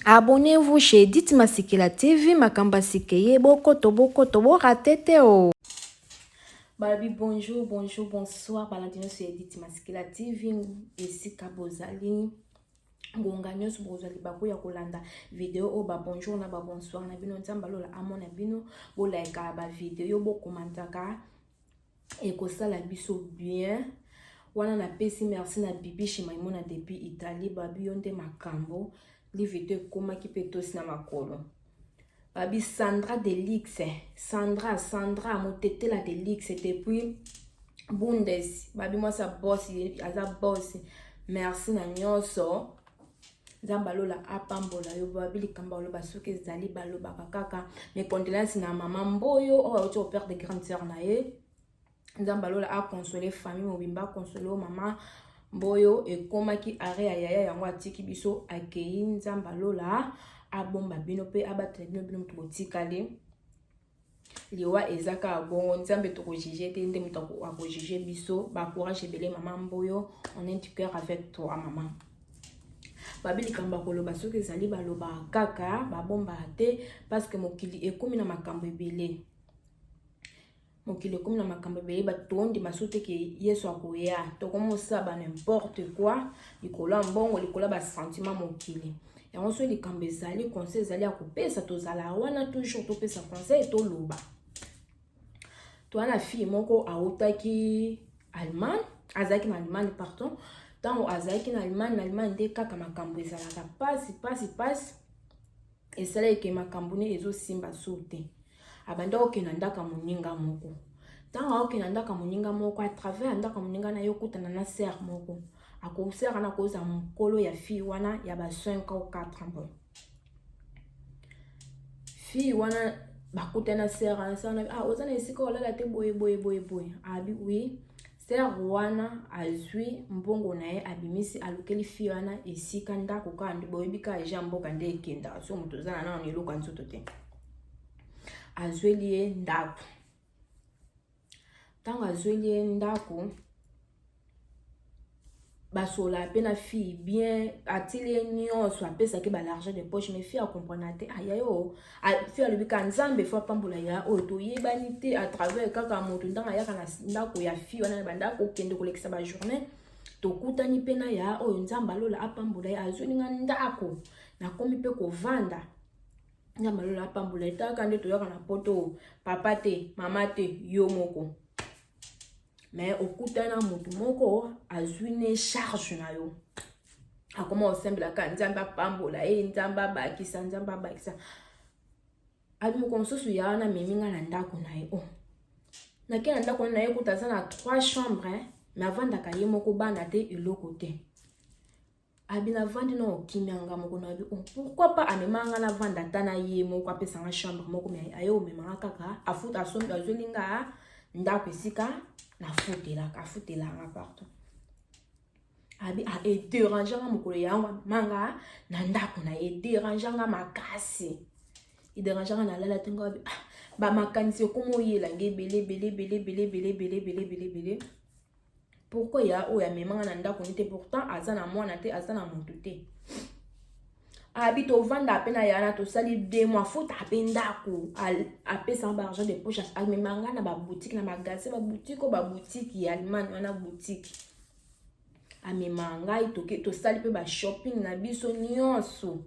Abonnez-vous chez Edith Masikela TV, Makamba Sikeye, boko tobo ratete o. Babi, bonjour, bonsoir. Balandino sur Edith Masikela TV, ici Kabozali. Ngonganyos Brozali Baku ya kolanda vidéo o ba bonjour na ba bonsoir na bino nzamba lola amon na bino bo like ba vidéo bo komantaka e ko sala biso bien. Wana na pesi merci na bibi Shimaimona depuis Italie babi yonde makambo li vidéo koma ki petos na makolo. Babi Sandra Delix, Sandra motetela Delix depuis Bundes. Babi moi sa boss, aza boss. Merci na nyoso. Zambalola apambola yo babi likamba lo basuke zali balo bakaka. Mes condoléances na maman Mboyo au père de grande sœur na ye. Zambalola a consolé famille mobimba consolé maman Mboyo et komaki are yaya yango atiki biso akei Nzambalola abomba bino pe abatela bino mutotikale liwa ezaka bon nzambe to juger te ndem to ko juger biso ba courage belé maman Mboyo on est du cœur avec toi maman. Babi likamba koloba soki ezali baloba kaka babomba te parce que mokili ekomi na makambo ebele. Mokili ekomi na makambo ebele batondi masote ke Yesu akoya to komo saba n'importe quoi likola mbongo likola ba sentiment mokili. Et on se likambo ezali conseil ezali akopesa tozala wana toujours to pesa conseil to loba. To ana fille moko aotaki Allemagne, azaki na Allemagne pardon. Tant azaki na Allemagne de kaka makambo ezalaka passe et cela ke makambo ne ezo simba sote abanda okena ndaka moninga moko tant okena ndaka moninga moko à travers ndaka moninga na yokutana na sœur moko akosera na koza mokolo ya fille wana ya ba 5 ou 4 ans fille wana bakutana sœur na ozana esika olala te boye abi oui sœur wana azwi mbongo na ye abimisi alukeli fille wana esika ndako kandi boyebika jambo kande ekenda so muto zana na onelo kanzoto te azweli ye ndako tanga azweli ye ndako basola pe na fille bien atili nyonso apesa ke ba l'argent de poche mais fille a comprendre te ayayo fille alubika nzambe fa pambola ya o to yebani te à travers kaka moto ndanga ya kana ndako ya fille wana bandako kende kolekisa ba journée to kutani pe na ya o nzamba lola apambola ya azuninga ndako na komi pe ko vanda nzamba lola apambola ta kande to yaka na poto papa te mama te yo moko. Mais okutana mutu moko azwine charge na yo akoma osembla ka nzamba pambola nzamba bakisa abi mo konsosu ya na meminga na ndako na ye na ke na ndako na ye kutaza na 3 chambres mais avant ndaka ye moko bana te eloko te abi na vandi na okimianga moko na abi pourquoi pas amemanga na vanda tana ye moko apesa nga chambre moko mais ayo memanga kaka afuta sombi azolinga ndako esika na futela nga partout abi a dérangeanga mokolo yango manga na ndako na dérangeanga makasi dérangeanga na lala tengo abi ba makanisi komo yela nge bele pourquoi ya o ya memanga na ndako nite pourtant azana mwana te azana moto te abi to vanda pena yana to sali 2 mois faut taper ndako apesa ba argent de poche amemanga na ba boutique na magasin ba boutique ya Allemagne wana boutique amemanga to sali pe ba shopping na biso nyonso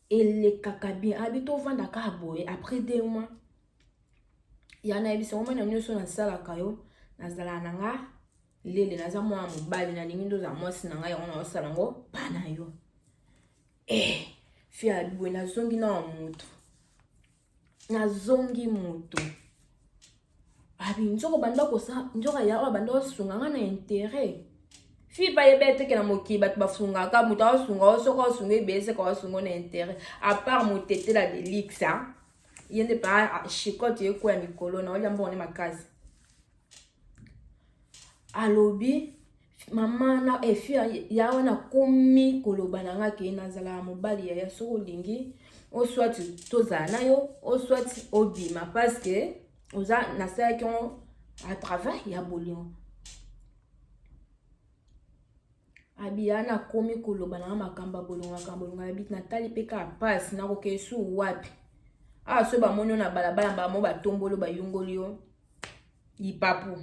ele kakabi abi to vanda ka boye après 2 mois yana biso mwana nyonso na sala kayo na zala nanga lele naza mwa mobali na lingi ndo za mwasi na ngai ona osala ngo bana yo fia bwe na zongi na mutu abi nzoko banda kosa nzoka ya o banda osunga nga na intérêt fi pa yebete ke na moki bat bafunga ka mutu osunga osoko osunga ebese ko osunga na intérêt à part motete la Delix yende pa chicote yeko ya mikolo na olia mbone makazi alobi mama na fille ya wana komi koloba na nga ke nazala mobali ya so olingi o soit toza na yo o soit obima parce que oza na sa ki on à travers ya bolingo Abiana komi koloba na makamba bolonga abit Natali peka passe na kokesu wapi. So ba mono na balabala ba mo ba tombolo ba yungolio. Ipapu.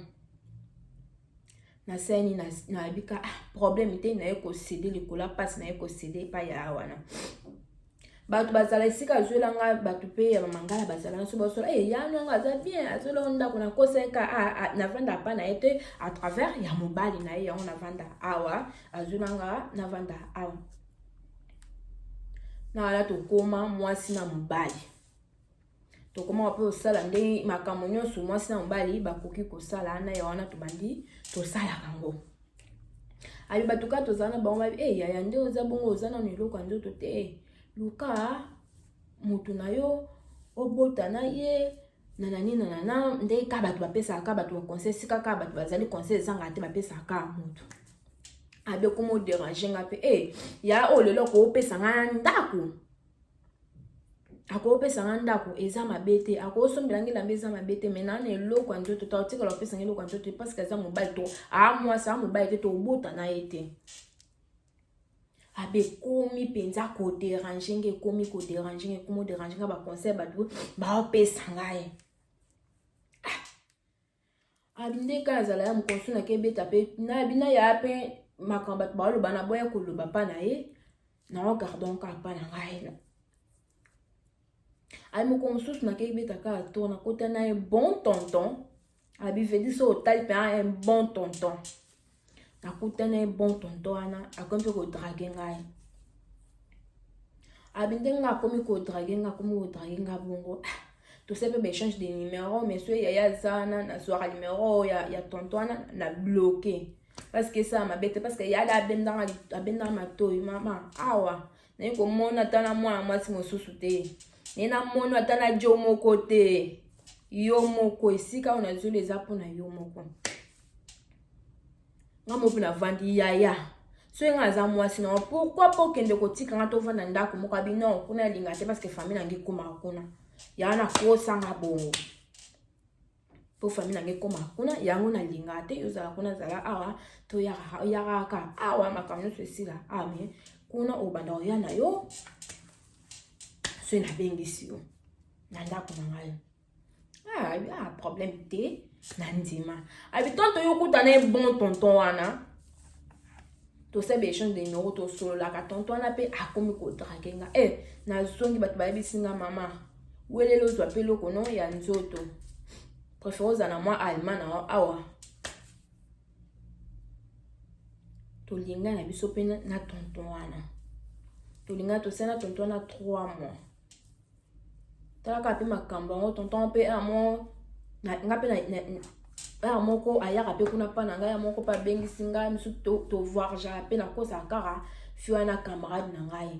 Na seni na abika problème ite na eko céder le kola passe na eko céder pa ya wana. Batu bazala isika zuela nga batu pe ya mangala bazala so basola ya no nga za bien azola onda kuna koseka na vanda pa na ete à travers ya mobali na ya on vanda awa azola nga na vanda awa na ala to koma mwasi na mobali to koma pe osala nde makambo nyonso mwasi na mobali bakoki kosala na ya wana to bandi to sala kango ali batuka to zana ba ya nde oza bongo ozana niloko nzoto te Luka mutu na yo obota na ye nanani nanana nde ka batu bapesa ka batu ba conseil sika ka batu bazali conseil zanga te bapesa ka mutu abe komo déranger nga pe ya lelo ko opesa nga ndako ako opesa nga ndako eza mabete ako sombela ngela mbeza mabete menana eloko nzoto ta otika la opesa ngelo nzoto parce que za mobile to moi ça mobile te to obota na ete abe komi penza ko déranger nge komi ko déranger nge komo déranger nga ba conseil batu ba opesa ngaye abinde ka zala ya mkonsu na kebeta pe na bina ya pe makamba ba lo bana boya ko lo ba na ye na regardons ka pa na ngaye abi mkonsu na kebeta ka to na kota na bon tonton abi vedi so tal pe un bon tonton nakutana bon tonton ana akompe ko draguer ngai abinde nga komi ko draguer nga bongo to sepe be change de numéro mais so ya zana na so ra numéro ya tonton ana na bloquer parce que ça mabete parce que ya la abenda matoi mama awa na ko mona tana mwana mwasi mosusu te nena mona tana jo moko te yo moko esika ona zule zapo na yo moko ngamo puna vandi yaya so nga za mwasi na pourquoi pas kende ko tika nga to vanda ndako moko abi non kuna linga te parce que famille nangi koma kuna ya na ko sanga bongo po famille nangi koma kuna yango na linga te yo za kuna zala awa to ya ka awa makamyo sesila mais kuna obanda ya na yo so na bengisi yo na ndako na ngai problème te nandima abi tonto yo kutana bon tonton wana to se be échange de numéro to solo la ka tonton wana pe akomi ko draguer nga na zongi batu ba bisinga mama welelo zwa pe loko no ya nzoto préférence na moi allemand na awa to linga na biso pe na tonton wana to linga to sena tonton na 3 mois tala ka pe makambo ngo tonton pe amo nga pe na moko ayaka pe kuna pa na ngai moko pa bengisi ngai misu to voir ja pe na kosa kara fiwa na camarade na ngai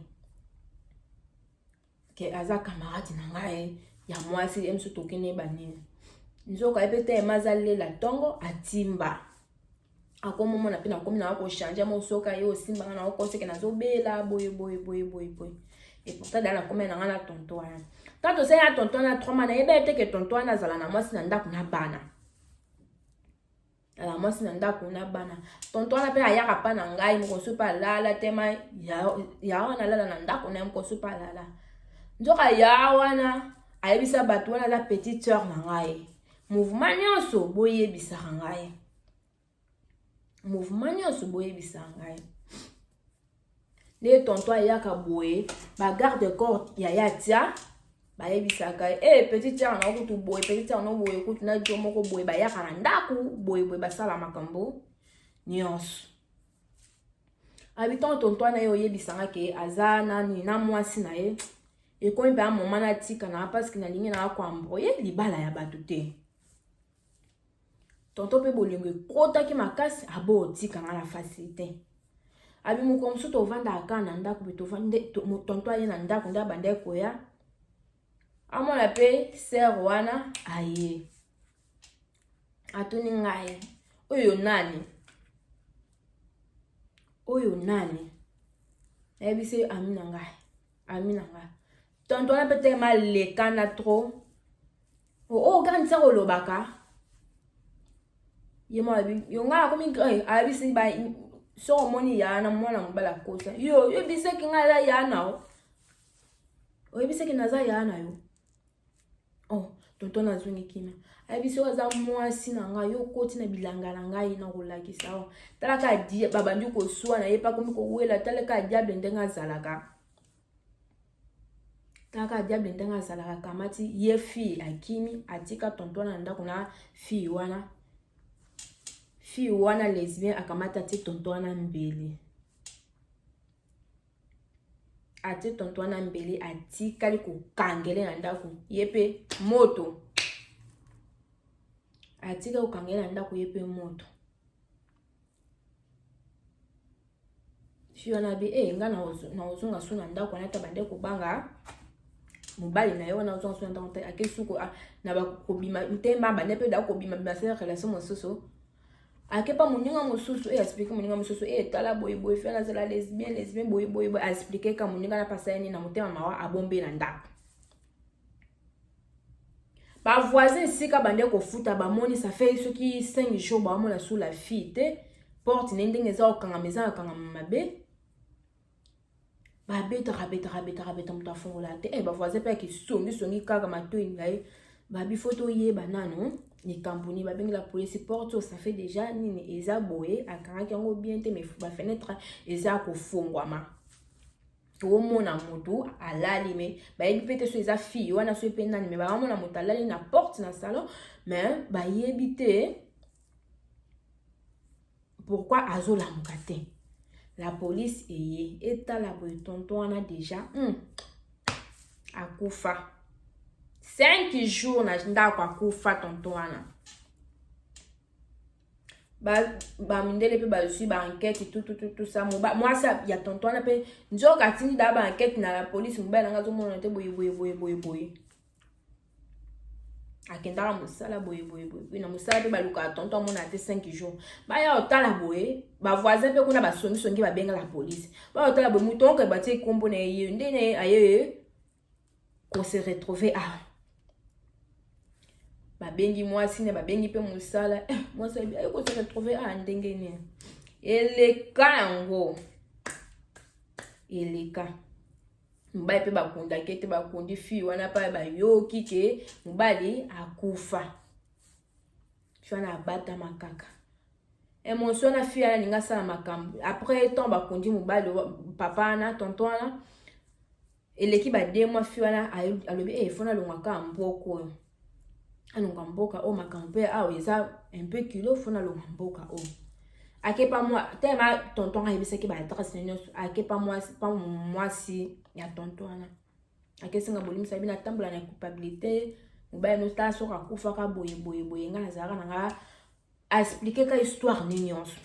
ke aza camarade na ngai ya mwasi misu to kene banini nzoka epete mazale la tongo atimba akomo mona pe na komi na ko changer mo soka yo simba na ko seke na zo bela boy et pourtant dans la commune na ngana tonton wana tato se ya tonton na 3 mana ebe ke tonton na zala na mwasi na ndako na bana ala mwasi na ndako na bana tonton na pe ayaka pa na ngai mo so pa lala tema ya wana lala na ndako na mo so pa lala nzoka ya wana ayebisa batu wana za petite sœur na ngai mouvement nyonso boyebisa ngai les tonton ayaka boye ba garde corps ya tia ba yebisaka petite sœur na okutu boye petite sœur no boye okutu na jo moko boye ba yaka na ndaku boye ba sala makambo nyonso habitant tonton na yo yebisanga ke azana ni na mwasi na ye e ko mpe a moment na tika na parce que na lingi na ko ambroye libala ya batu te tonton pe bolingo kota ki makasi abo tika na facilité abi mukomso to vanda akana ndako be to vande tonton aye na ndako nda bande koya amona pe sœur wana aye atuni ngai oyo nani ebise amina ngai tonton na pete ma lekana trop gani sa olobaka yemo abi yo nga komi abisi ba so moni ya na mwana mobala kosa yo biseki ngala ya na o biseki naza ya na yo oh tonton nazungi kima abiso aza mwasi na nga yo koti na bilanga na ngai na kolakisa o talaka di babandi ko suwa na yepa komi ko wela talaka diable ndenga zalaka talaka diable ndenga zalaka kamati ye fi akimi atika tonton na ndako na fi wana lesbien akamata ti tonton wana mbele ati tonton wana mbele atikali kokangele na ndako yepe moto atika kokangele na ndako yepe moto fi wana be nga na ozunga su na ndako wana ta bande kobanga mobali na yo wana ozunga su na ndako akesuko na bakobima ntemba bande pe da kobima bima relation mosusu akepa moninga mosusu explique moninga mosusu tala boy fela zela lesbien boy explique ka moninga na pasa ni na motema mawa abombe na ndako ba voisin sika bande ko futa ba moni ça fait soki 5 jours ba mona sous la fille te porte ndenge za okanga meza okanga mabe ba beta muta fongola te ba voisin pa ki songi kaka matoi ngai ba bi photo ye banano ni kampuni ba bengi la police porte ça fait déjà nini eza boye akanga yango bien te mais ba fenêtre eza ko fongwama to mona mutu alali me ba yebi pete so eza fille wana so ependa ni me ba mona mutu alali na porte na salon mais ba yebi te pourquoi azola mukate la police eta la boye tonton wana déjà akufa 5 jours na ndako akufa tonton wana ba mindele pe ba su ba enquête tout ça moi ça ya tonton wana pe njoka tindi da ba enquête na la police mba na ngazo mona te boye akendaka mosala boye na mosala pe baluka tonton mona te 5 jours ba ya otala boye ba voisin pe kuna ba songi ba benga la police ba otala boye muton ke ba tie kombo na ye ndene aye qu'on se retrouver ba bengi mwasi ne ba bengi pe musala mwasi aye ko se retrouver ndenge ni eleka yango eleka mbai pe bakunda kete bakundi fi wana pa ba yoki ke mbali akufa shwana abata makaka emotion na fi ala ninga sala makambo après temps bakundi mobali papa na tonton na eleki ba demo fi wana alobi fona longaka mboko alonga mboka o makambo eza un peu kilo fona longa mboka o akepa moi tema tonton ayebisa ki ba adresse nyonso akepa moi si ya tonton wana akesinga bolimisa bina tambula na culpabilité mobali no ta soka kufa ka boye nga nazara nga expliquer ka histoire ni nyonso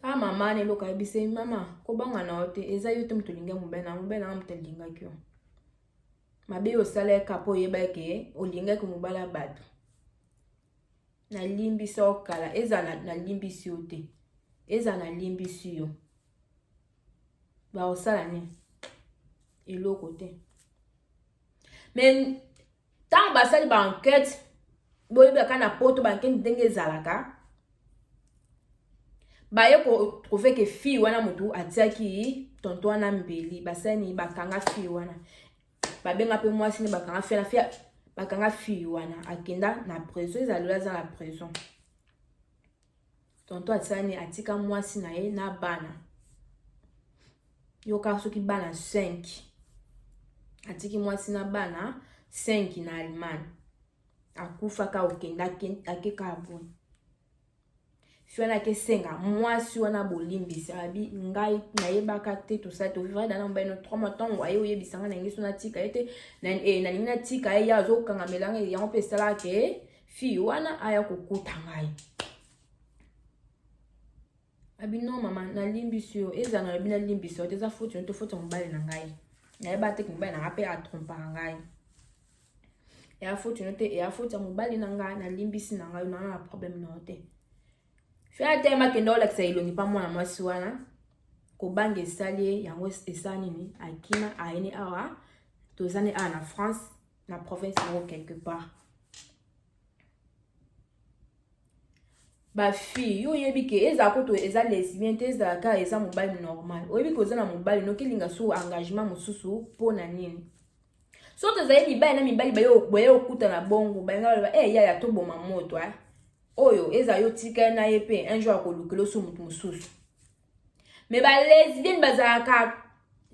ta mama ne loka yebise mama ko banga na ote eza yote mutulinga mobali na mutulinga kyo mabe osala kapo yeba ke olinga ko mobala bato na limbisi okala eza na limbisi ote eza na limbisi yo ba osala ni eloko te mais tant basali ba enquête boyeba kana poto ba enquête ndenge ezalaka ba ye ko trouver que fille wana mutu atiaki tonton wana mbeli basani bakanga fille wana babenga pe mwasi ne bakanga fia bakanga fille wana akenda na prison ezalola za la prison tonton atsani atika mwasi na ye na bana yoka soki bana 5 atiki mwasi na bana 5 na Allemagne akufa ka okenda akeka abon fiona ke senga mwasi wana bolimbisi abi ngai na yebaka te to sa to vivre dans mbeno 3 mois temps waye oyebisanga na ngiso na tika ete na nina tika ya zo kanga melanga ya on pesala ke fi wana aya kokuta ngai abi non mama na limbisi yo eza na bina limbisi yo teza foto to foto mbali na ngai na yeba te mbali na ape a trompa ngai ya foto note ya foto mbali na ngai na limbisi na ngai na problème na te fia tema kendo la ksailongi pa mwana mwasi wana ko bange esali yango esani ni akima aini awa tozane na France na province yango quelque part ba fille yo yebi ke eza koto eza lesbienne te eza ka eza mobali normal oyebi ko eza na mobali no kilinga so engagement mususu pona nini so to za mibali na mibali bayo okuta na bongo banga ba ya to boma moto oyo eza yo tika na yepe un jour akolukelo so mutu mususu mais ba lesbienne bazaka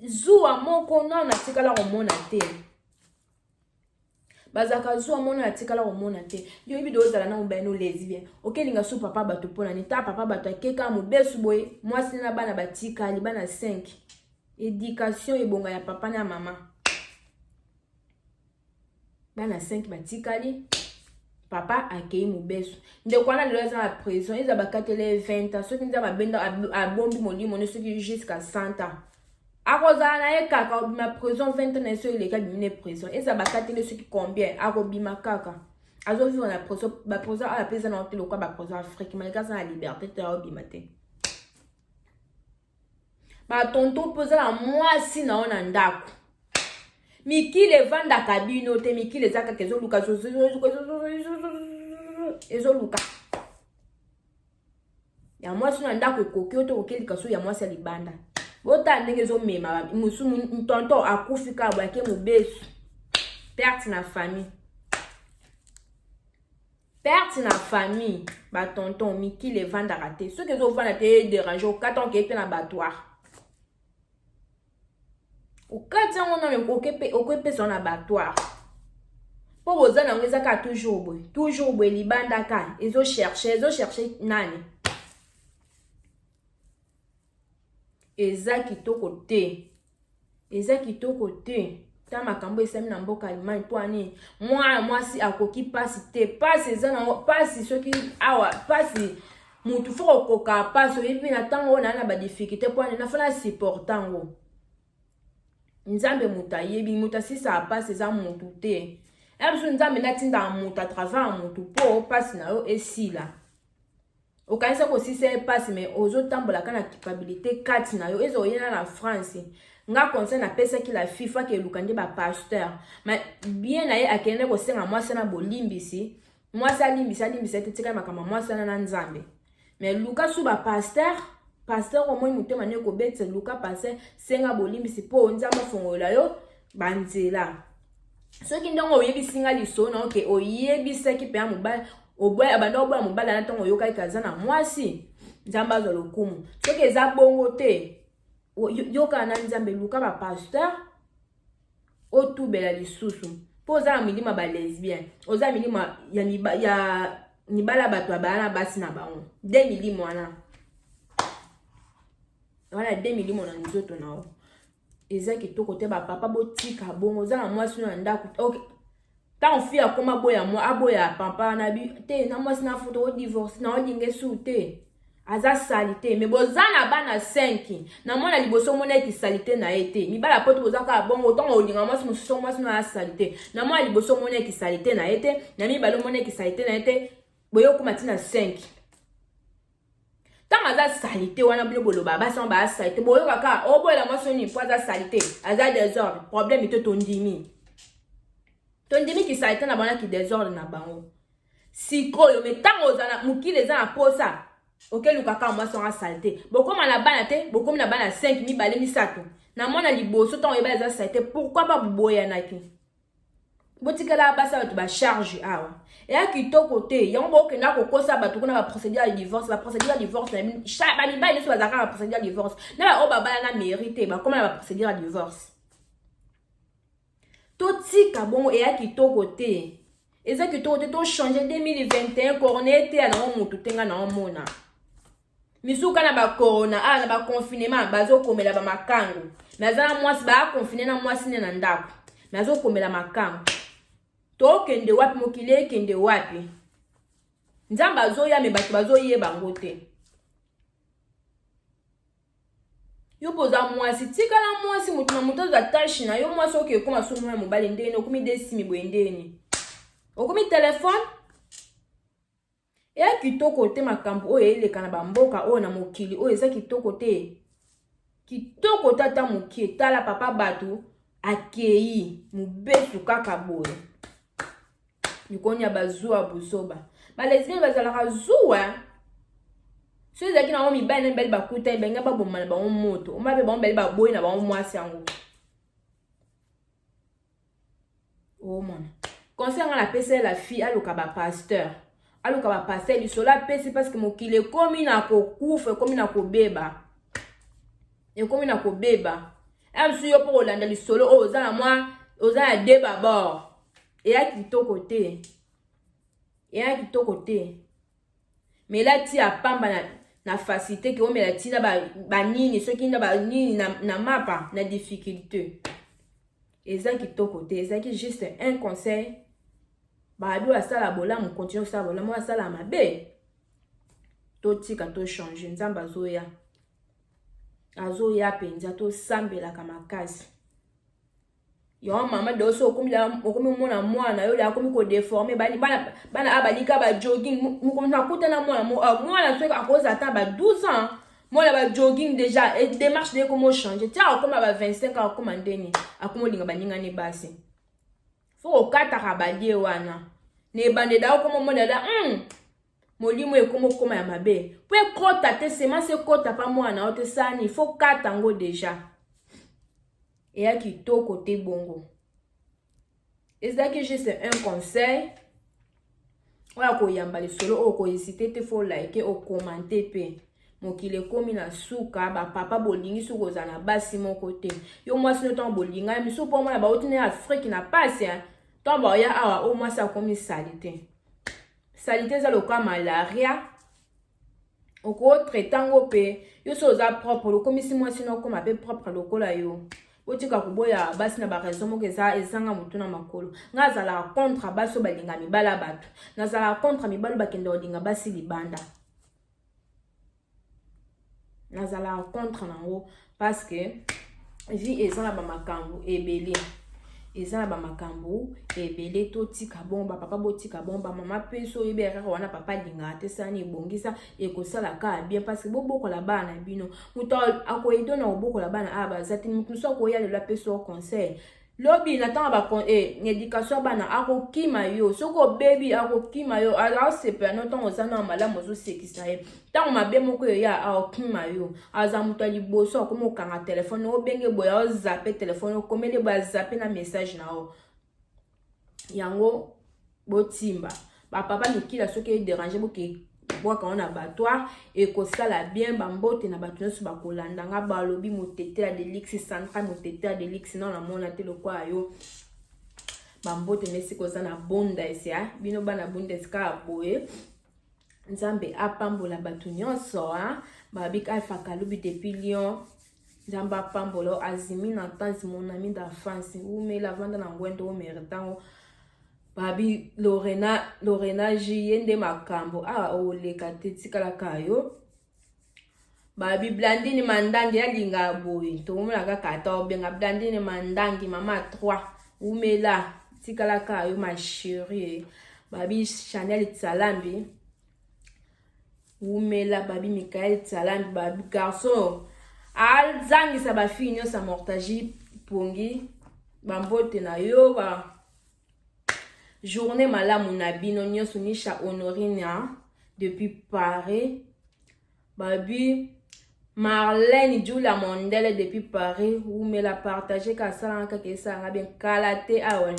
zuwa moko na tika la komona te bazaka zuwa mona atikala komona te yo yebi do zala na mobali no lesbienne okelinga so papa bato pona ni ta papa bato akeka mobesu boye mwasi na bana batika li bana 5 éducation ebonga ya papa na mama bana 5 batikali papa akei mobesu ndeko wana lelo eza na prison eza bakatele 20 ans soki nza babenda abombi molimo ne soki jusqu'à 100 ans akozala na ye kaka obima prison 20 ans na eso ileka bimine prison eza bakatele soki combien akobima kaka azovivre na prison baprison ala peza na hôtel kwa baprison Afrique malgré ça na liberté te obima te batonto poza na mwasi na ona ndako mikile vanda kabino te mikile zaka kezo luka ezoluka ya mwasi na ndako ekoki oto kokeli kaso ya mwasi ya libanda bota ndenge zo mema musu ntonto akufika bwake mobesu perte na famille ba tonton mikile vanda raté ceux que zo vanda te déranger au carton ke pe na battoir au carton on a okepe son abattoir po bozana ngeza ka toujours boy libanda ka ezo chercher nani eza kitoko te ta makambo esami na mboka Allemagne to ani mwasi akoki pasi te pasi eza na pasi soki awa pasi mutu foko koka pasi yebi na tango na ba difficulté po ani na fala supportango nzambe mutayebi mutasisa pasi eza mutu te ebiso nzambe natinda mutu à travers mutu po pasi na yo esila okanisa ko si c'est passe mais ozo tambola kana capabilité 4 na yo ezo yena na France nga conseil na pesa ki la FIFA ke lukande ba pasteur mais bien na ye akende ko senga mwasa na bolimbisi mwasa limbisa tetika makama mwasa na nzambe mais luka su ba pasteur au moins mutema ne ko betse luka passer senga bolimbisi po nzamba fongola yo banzela soki ndongo oyebisinga liso na okay oyebisa ki pe amubali oboya abanda oboya mobala na tongo yoka ikaza na mwasi nzamba zo lokumu soki eza bongo te yoka na nzambe luka ba pasteur otubela lisusu po za milima ba lesbienne oza milima ya nibala bato abana basi na bango 2 milima wana 2 milima na nzoto nao eza kitoko te ba papa botika bongo za na mwasi na ndako okay tant fille akoma boya moi aboya papa na bi te na mwasi na foto o divorce na odinge su te aza salite mais bozana bana 5 na mwana liboso mona ki salite na ete mi bala poto bozaka bongo tongo odinga mwasi mususu mwasi na salite na mwana liboso mona ki salite na ete na mi balo mona ki salite na ete boyo kuma tina 5 tant aza salite wana bilo boloba basa ba salite boyo kaka oboya mwasi ni po aza salite aza désordre problème ite tondimi tondimi ki salite na bana ki désordre na bango sikoyo me tango zana mukile za na posa okelu kaka mwasi nga salite bokoma na bana te bokomi na bana 5 mi bale misato na mona liboso tango yeba za salite pourquoi pas boboya naki botikala basa bato ba charge awa ya kitoko te yango bokenda kokosa bato kuna ba procédure ya divorce ba procédure ya divorce na chaque ba liba ile so bazaka ba procédure ya divorce na ba obaba na mérite ba koma na ba procédure ya divorce totika bongo eya kitoko te eza kitoko te to changer 2021 cornet te na mutu tenga na omona misuka na ba corona na ba confinement bazo komela ba makango nazana mwasi ba confiner na mwasi ne na ndako nazo komela makango to kende wapi mokile kende wapi nzamba zo ya me bato bazo yeba ngote yo poza mwasi tikala mwasi mutu na mutu za tashi na yo mwasi oke koma so mwa mobali ndeni okumi desimi bwendeni okumi telefone ya kitoko te makambo oyo eleka na bamboka oyo na mokili oyo eza kitoko te kitoko tata mokie tala papa bato akei mobesu kaka boye nikonya bazuwa buzoba balesbienne bazalaka zuwa So ezaki na omi bana mbeli bakuta benga ba bomana ba moto. O mabe ba mbeli ba boy na ba mwasi yango. Oh mon. Concernant la PC la fille aluka ba pasteur. Aluka ba pasteur lisola PC parce que mokile komi na kokufa komi na kobeba. Et komi na kobeba. Am su yo po olanda lisolo o ozala moi ozala deba bord. Et ya kitoko te. Et ya kitoko te. Mais là ti a pamba na facilité que o me la ti na ba nini ceux qui na ba nini na mapa na difficulté. Et ça kitoko te, ça qui juste un conseil. Ba bi wa sala bola mo continue sala bola mo sala mabe. To tika to changer nzamba zoya. Azoya penza to sambela kama kazi. Yo mama de oso okomi mona mwana yo la komi ko déformer bana abalika ba jogging mu komi na kuta na mwana so akoza ta ba 12 ans mwana ba jogging déjà et démarche de comment changer tiens comme ba 25 ans comme ndeni akomo linga baninga ne basi fo okata ka balie wana ne bande da comme mona da molimo e koma ya mabe po ekota te sema se kota pa mwana o te sani fo kata ngo déjà. Et à qui to côté bongo. Et ça que juste un conseil. Oya ko yamba le solo o ko hésiter te faut liker o commenter pe. Mon ki le komi na suka ba papa bolingi suko za na basi mon côté. Yo moi si le temps bolinga mi so pour moi ba otine Afrique na passe hein. Tant ba ya awa o moi ça komi salité. Salité ça le quoi malaria. O ko traitango pe. Yo so za propre le komi si moi sinon comme ape propre le kola yo. Otika kuboya basi na ba raison mo keza ezanga mutuna makolo ngazala contre baso balinga mibala batu nazala contre mibalo bakenda olinga basi libanda nazala contre nango parce que vie ezana ba makambo ebele ezana ba makambo ebele to tika bomba papa botika bomba mama peso yebera wana papa linga te sani bongisa ekosala ka bien parce que boboko la bana bino muto akoido na oboko la bana aba zati mutu so ko yale la peso conseil lobi na tanga ba éducation bana akokima yo soko baby akokima yo ala sepe no tanga zana malamu zo sekisa ye tanga mabe moko yo ya akokima yo aza mutu liboso ko mo kanga téléphone o benge boya o zappe téléphone ko mele ba zappe na message na o yango botimba ba papa mikila soki déranger boki boka on abattoir et ko sala bien bambote na batu nyonso bakolanda nga balobi motete ya delix central motete ya delix na na mona te lokwa yo bambote mesi ko za na bonda esa bino bana bonda ska boye nzambe apambola batu nyonso babika afaka lubi depuis Lyon nzambe apambola azimi na tanzi mon ami d'enfance ou mais la vanda na ngwendo o meritango babi Lorena jiyende makambo oleka te tikala kayo babi Blandine mandangi ya linga boy to mona kaka ta obenga Blandine mandangi mama 3 umela tikala kayo ma chérie babi Chanel Tsalambi umela babi Michael Tsalambi babi garçon alzangisa ba fille nyonso mortaji pongi bambote na yo ba journée malamu na bino nyonso nisha Honorine depuis Paris babi Marlène Julia Mondele depuis Paris ou me la partager ka sala ka ke sala bien kalate awen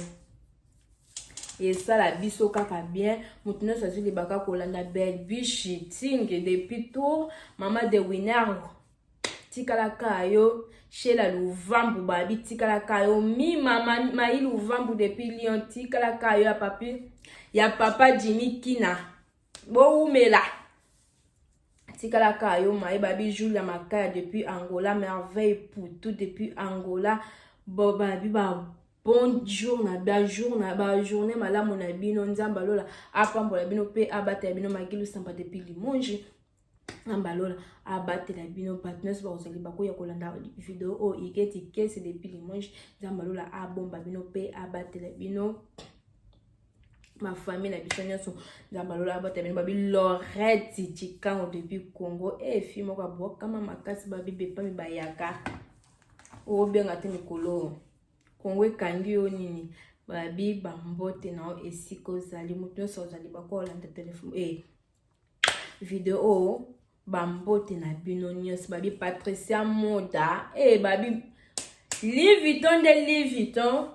et ça la biso kaka bien mutu nyonso azuli baka kolanda belle bichi tinge depuis tour mama de winner tikala kayo chez la Louvambu babi tikala kayo mi mama mai Louvambu depuis Lyon tikala kayo ya papi ya papa Jimmy Kina bo umela tikala kayo mai babi Julia Makaya depuis Angola merveille pour tout depuis Angola bo babi ba bonjour na ba journée malamu na bino nzamba lola apambola bino pe abata bino magilu samba depuis Limonge ambalola abate la bino partners ba osali bako ya kolanda video o iketi kesi depuis Limonge zambalola abomba bino pe abate la bino ma famille na biso nyonso zambalola abate bino babi Lorette Chikango depuis Congo fi moko boka mama makasi babi bepa mi bayaka o benga te mikolo Congo kangi yo nini babi bambote na esiko zali mutu nyonso zali bako kolanda telefone video bambote na bino nyos babi Patricia Moda babi Louis Vuitton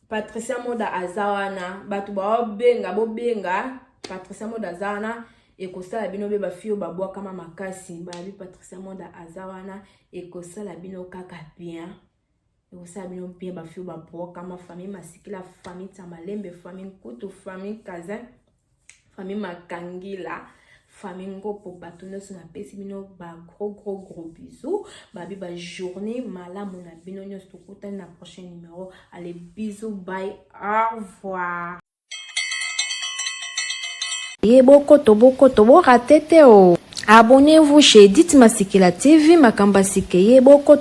Patricia Moda azawana batu ba bobenga Patricia Moda azawana ekosala bino be bafio babwa kama makasi babi Patricia Moda azawana ekosala bino kaka bien ekosala bino bien bafio babwa kama famille Masikila famille Tamalembe famille Kutu famille Kazin famille Makangila famille Ngopo batunos na pesi bino ba gros bisous babi ba journée malamu na bino nyos tukutani na prochain numéro. Allez, bisous, bye, au revoir. Boko ratete o. Abonnez-vous chez Edith Masikila TV, Makamba Sikeye, boko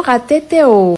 ratete o.